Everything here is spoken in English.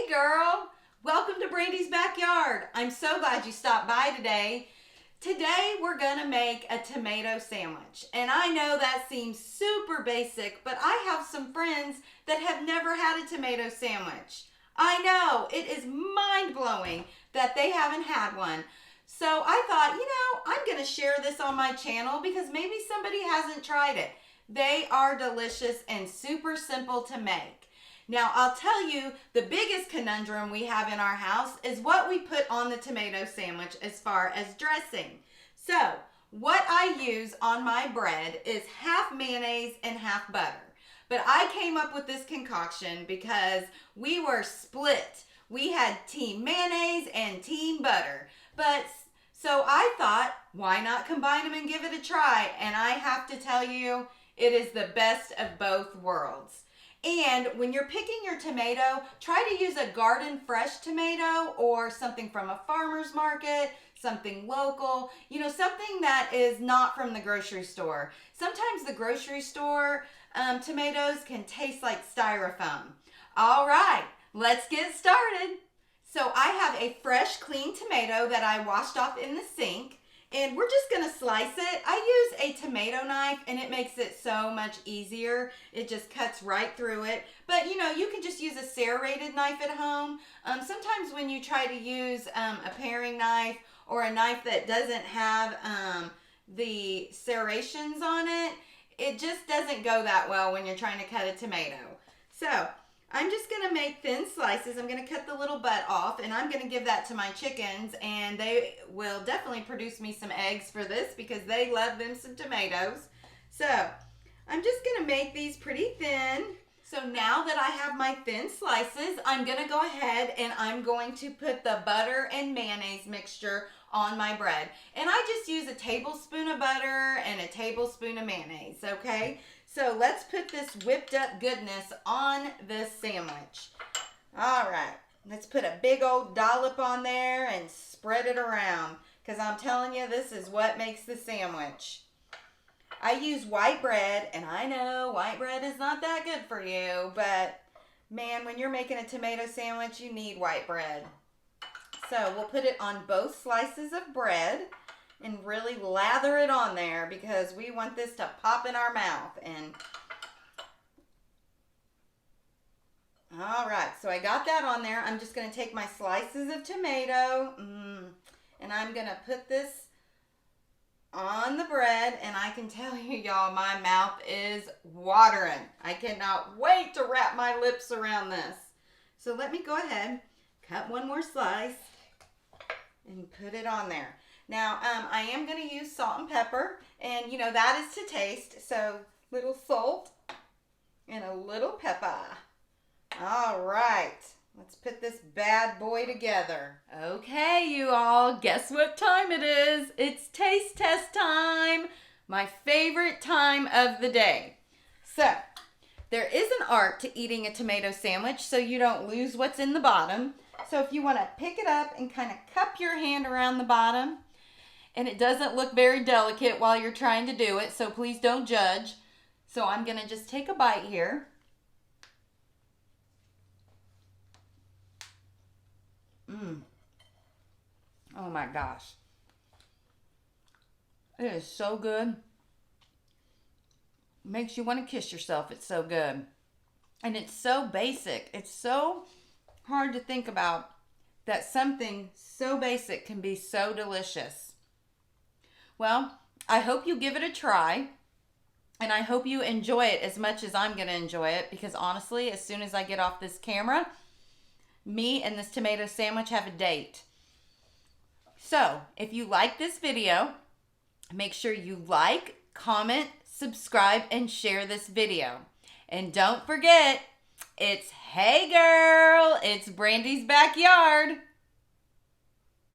girl. Welcome to Brandy's Backyard. I'm so glad you stopped by today. Today we're gonna make a tomato sandwich. And I know that seems super basic, but I have some friends that have never had a tomato sandwich. I know, it is mind-blowing that they haven't had one. So I thought, I'm gonna share this on my channel because maybe somebody hasn't tried it. They are delicious and super simple to make. Now, I'll tell you, the biggest conundrum we have in our house is what we put on the tomato sandwich as far as dressing. So, what I use on my bread is half mayonnaise and half butter. But I came up with this concoction because we were split. We had team mayonnaise and team butter. So I thought, why not combine them and give it a try? And I have to tell you, it is the best of both worlds. And when you're picking your tomato, try to use a garden fresh tomato or something from a farmer's market, something local, something that is not from the grocery store. Sometimes the grocery store tomatoes can taste like styrofoam. All right, let's get started. So I have a fresh, clean tomato that I washed off in the sink. And we're just going to slice it. I use a tomato knife and it makes it so much easier. It just cuts right through it. But you can just use a serrated knife at home. Sometimes when you try to use a paring knife or a knife that doesn't have the serrations on it, it just doesn't go that well when you're trying to cut a tomato. So I'm just going to make thin slices. I'm going to cut the little butt off, and I'm going to give that to my chickens, and they will definitely produce me some eggs for this because they love them some tomatoes. So I'm just going to make these pretty thin. So now that I have my thin slices, I'm going to go ahead and I'm going to put the butter and mayonnaise mixture on my bread. And I just use a tablespoon of butter and a tablespoon of mayonnaise, okay? So let's put this whipped up goodness on this sandwich. All right, let's put a big old dollop on there and spread it around because I'm telling you, this is what makes the sandwich. I use white bread, and I know white bread is not that good for you, but man, when you're making a tomato sandwich, you need white bread. So we'll put it on both slices of bread and really lather it on there because we want this to pop in our mouth. And all right, so I got that on there. I'm just going to take my slices of tomato and I'm going to put this on the bread, and I can tell you, y'all, my mouth is watering. I cannot wait to wrap my lips around this. So let me go ahead, cut one more slice and put it on there. Now, I am going to use salt and pepper, and, that is to taste. So, little salt and a little pepper. All right, let's put this bad boy together. Okay, you all, guess what time it is? It's taste test time, my favorite time of the day. So, there is an art to eating a tomato sandwich so you don't lose what's in the bottom. So, if you want to pick it up and kind of cup your hand around the bottom, and it doesn't look very delicate while you're trying to do it, so please don't judge. So I'm going to just take a bite here. Oh my gosh. It is so good. Makes you want to kiss yourself. It's so good. And it's so basic. It's so hard to think about that something so basic can be so delicious. Well, I hope you give it a try, and I hope you enjoy it as much as I'm going to enjoy it, because honestly, as soon as I get off this camera, me and this tomato sandwich have a date. So, if you like this video, make sure you like, comment, subscribe, and share this video. And don't forget, it's Hey Girl, it's Brandy's Backyard.